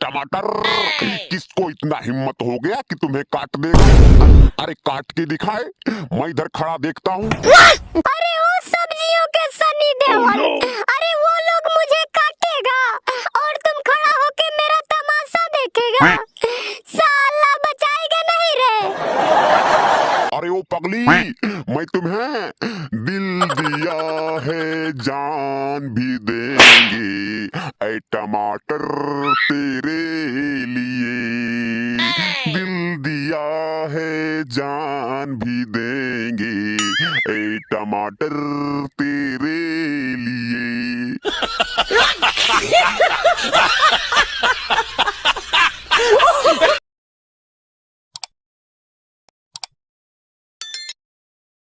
टमाटर, किसको इतना हिम्मत हो गया कि तुम्हें काट देगा? अरे काट के दिखाए, मैं इधर खड़ा देखता हूँ। अरे वो सब्जियों के सनी देओल, अरे वो लोग मुझे काटेगा और तुम खड़ा होके मेरा तमाशा देखेगा। साला बचाएगा नहीं रे। अरे ओ पगली, मैं तुम्हें दिल दिया है जान भी देंगे, ऐ टमाटर तेरे लिए। दिल दिया है जान भी देंगे, ऐ टमाटर तेरे लिए।